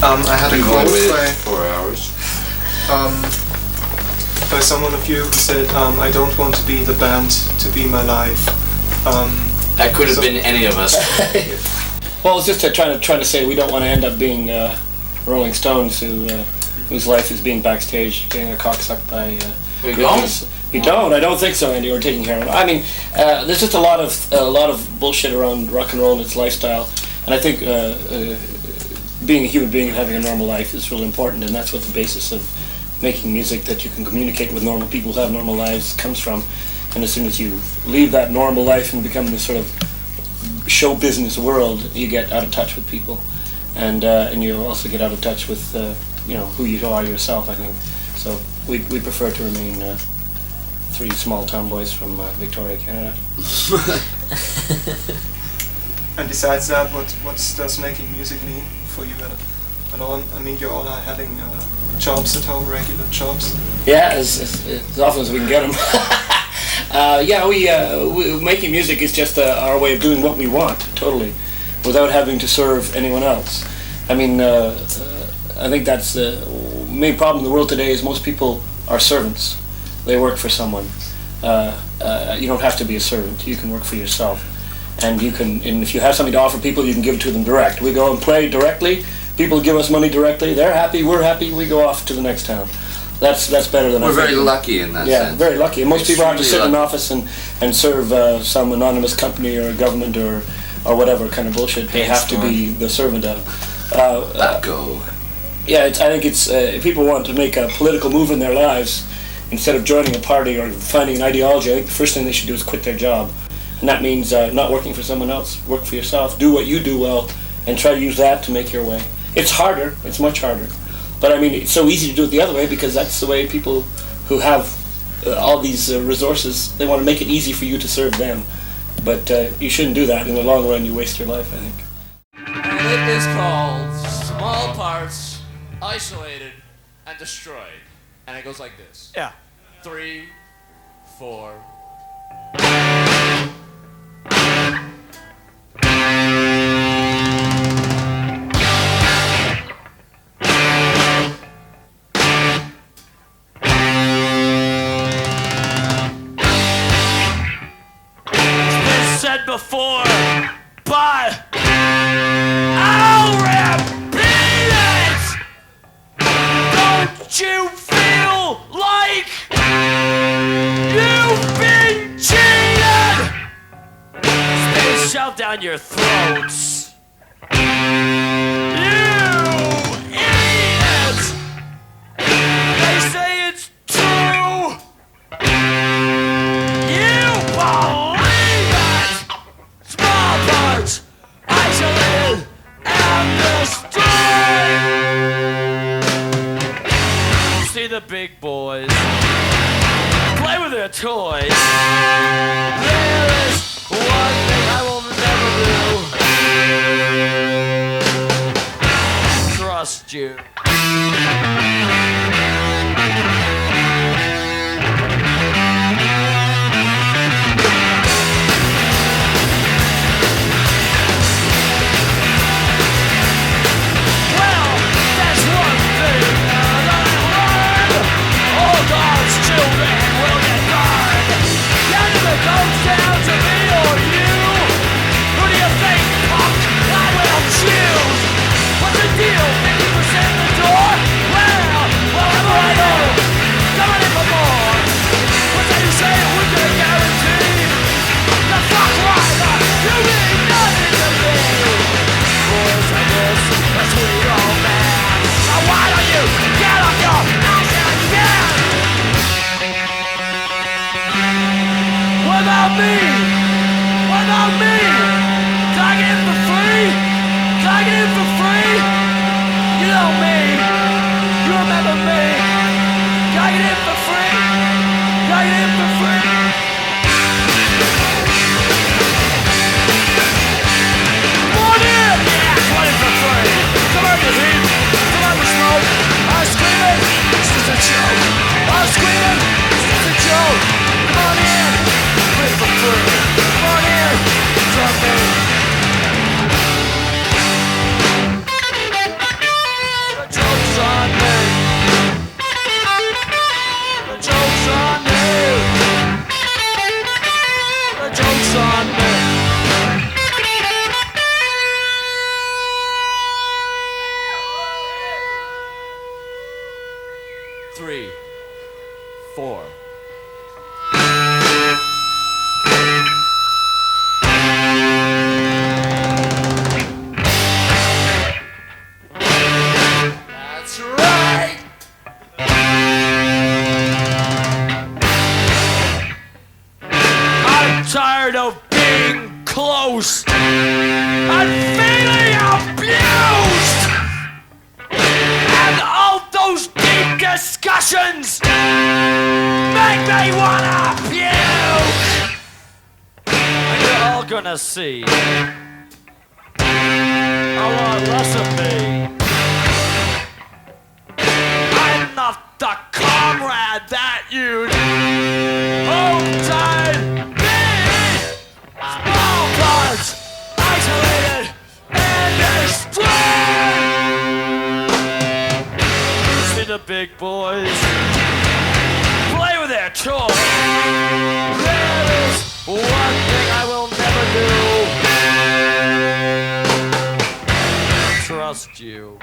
I had a quote by 4 hours. By someone of you who said, "I don't want to be the band, to be my life." That could have been any of us. Well, it's just trying to say we don't want to end up being Rolling Stones whose life is being backstage, getting a cock sucked by. We don't. You don't? I don't think so, Andy. Or taking heroin. I mean, there's just a lot of bullshit around rock and roll and its lifestyle, and I think being a human being and having a normal life is really important, and that's what the basis of making music, that you can communicate with normal people who have normal lives, comes from. And as soon as you leave that normal life and become this sort of show business world, you get out of touch with people, and you also get out of touch with who you are yourself, I think. So we prefer to remain three small town boys from Victoria, Canada. And besides that, what does making music mean for you at all? I mean, you all are having jobs at home, regular jobs. Yeah, as often as we can get them. We making music is just our way of doing what we want, totally, without having to serve anyone else. I mean, I think that's the main problem in the world today is most people are servants. They work for someone. You don't have to be a servant. You can work for yourself. And if you have something to offer people, you can give it to them direct. We go and play directly. People give us money directly. They're happy. We're happy. We go off to the next town. That's better than we're very lucky in that sense. Yeah, very lucky. And most people have to sit in an office and serve some anonymous company or government or whatever kind of bullshit they have to be the servant of. Let go. Yeah, I think it's if people want to make a political move in their lives, instead of joining a party or finding an ideology, I think the first thing they should do is quit their job. And that means not working for someone else. Work for yourself. Do what you do well, and try to use that to make your way. It's harder. It's much harder. But I mean, it's so easy to do it the other way because that's the way people who have all these resources, they want to make it easy for you to serve them. But you shouldn't do that. In the long run, you waste your life, I think. And it is called Small Parts, Isolated, and Destroyed. And it goes like this. Yeah. 3, 4... Said before, but I'll repeat it. Don't you feel like you've been cheated? Spit it shoved down your throats. You idiot! They say it's true. You believe. Isolated and destroyed. See the big boys play with their toys. There is one thing I will never do. Trust you. 3, 4. That's right! I'm tired of being close and feeling abused, and all those deep discussions make me wanna puke. And you're all gonna see a lot less of me. I'm not the comrade that you'd hoped I'd be. Small parts, isolated and destroyed. See the big boys play with their toys. There is one thing I will never do. Trust you.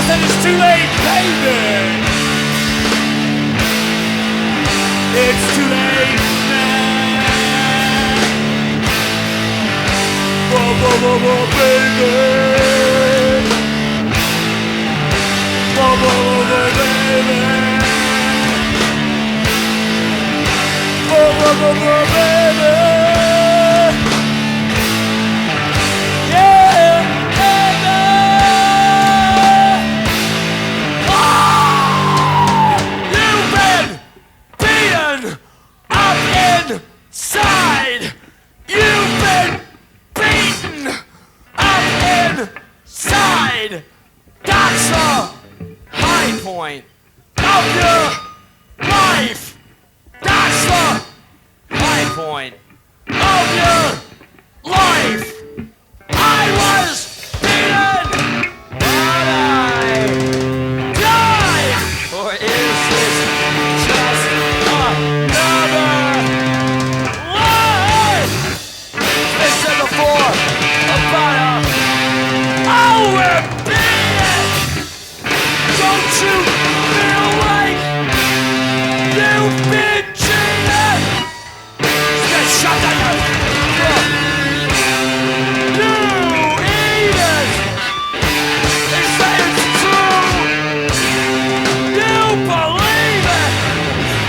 It's too late, baby. It's too late now. Whoa, whoa, whoa, whoa, baby. Whoa, whoa, whoa, whoa, baby. Whoa, whoa, whoa, whoa, baby. Inside, you've been beaten up inside. That's the high point of your life. That's the high point of your life. I was beaten, but I died. Or is this just another? Before about I'll repeat it. Don't you feel like you've been cheated? Get shot down. You eat it. They say it's true. You believe it.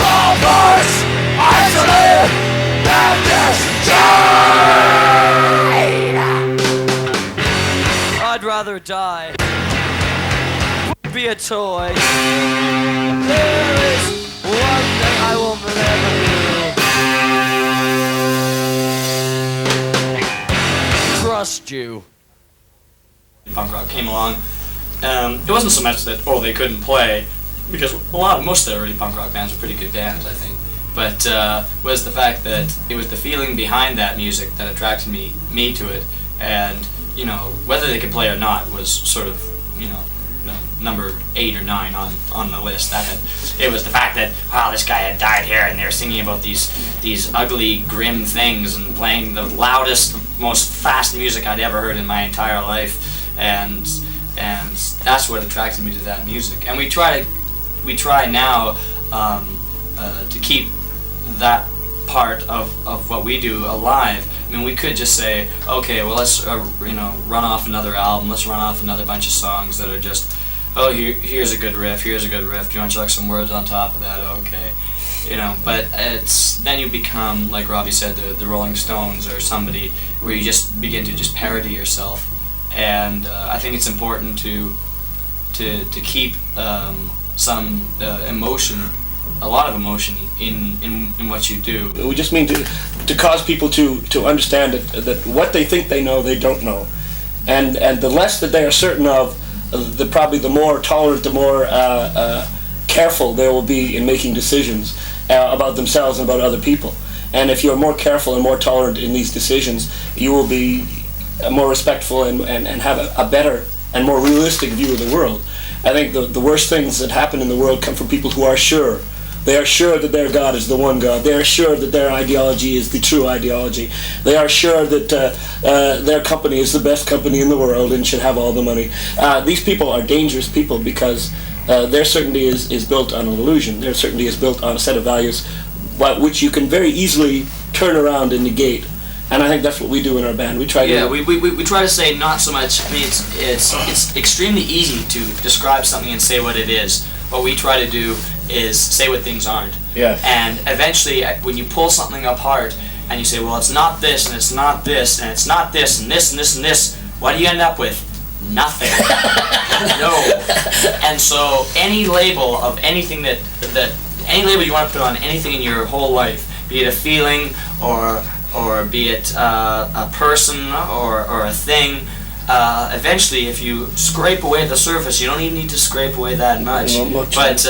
All parts isolated and destroyed. I'd rather die. Be a toy. There is one thing I will never do. Trust you. Punk rock came along. It wasn't so much that they couldn't play, because most of the early punk rock bands were pretty good bands, I think. But was the fact that it was the feeling behind that music that attracted me to it, and whether they could play or not was sort of number 8 or 9 on the list. It was the fact that, wow, this guy had dyed hair and they were singing about these ugly, grim things and playing the loudest, most fast music I'd ever heard in my entire life, and that's what attracted me to that music. And we try now to keep that part of what we do alive. I mean, we could just say, okay, well, let's run off another album, let's run off another bunch of songs that are just, oh, here's a good riff, do you want to chuck some words on top of that? Okay. But then you become, like Robbie said, the Rolling Stones or somebody where you just begin to just parody yourself. And I think it's important to keep some emotion, a lot of emotion in what you do. We just mean to cause people to understand that what they think they know, they don't know. And the less that they are certain of, probably the more tolerant, the more careful they will be in making decisions about themselves and about other people. And if you're more careful and more tolerant in these decisions, you will be more respectful and have a better and more realistic view of the world. I think the worst things that happen in the world come from people who are sure. They are sure that their God is the one God. They are sure that their ideology is the true ideology. They are sure that their company is the best company in the world and should have all the money. These people are dangerous people because their certainty is built on an illusion. Their certainty is built on a set of values which you can very easily turn around and negate. And I think that's what we do in our band. We try to say not so much. I mean, it's extremely easy to describe something and say what it is. What we try to do is say what things aren't. Yeah. And eventually, when you pull something apart and you say, well, it's not this and it's not this and it's not this and this and this and this, what do you end up with? Nothing. No. And so any label of anything that any label you want to put on anything in your whole life, be it a feeling or be it a person or a thing, eventually, if you scrape away the surface, you don't even need to scrape away that much. But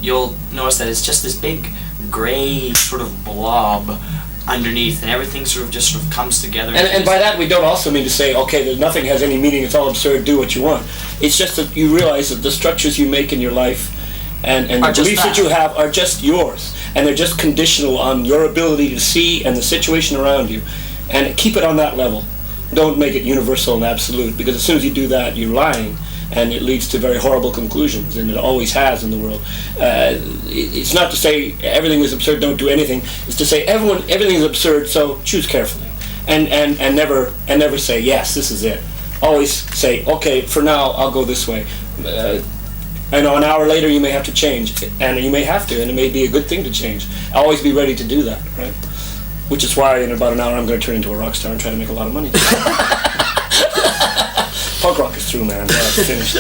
you'll notice that it's just this big gray sort of blob underneath, and everything sort of comes together. And by that, we don't also mean to say, okay, nothing has any meaning, it's all absurd, do what you want. It's just that you realize that the structures you make in your life and the beliefs that you have are just yours, and they're just conditional on your ability to see and the situation around you, and keep it on that level. Don't make it universal and absolute, because as soon as you do that, you're lying, and it leads to very horrible conclusions, and it always has in the world. It's not to say everything is absurd, don't do anything. It's to say everything is absurd, so choose carefully, and never say yes, this is it. Always say, okay, for now I'll go this way. I know an hour later you may have to change, and you may have to, and it may be a good thing to change. Always be ready to do that, right? Which is why in about an hour I'm going to turn into a rock star and try to make a lot of money. Punk rock is through, man. Yeah, it's finished.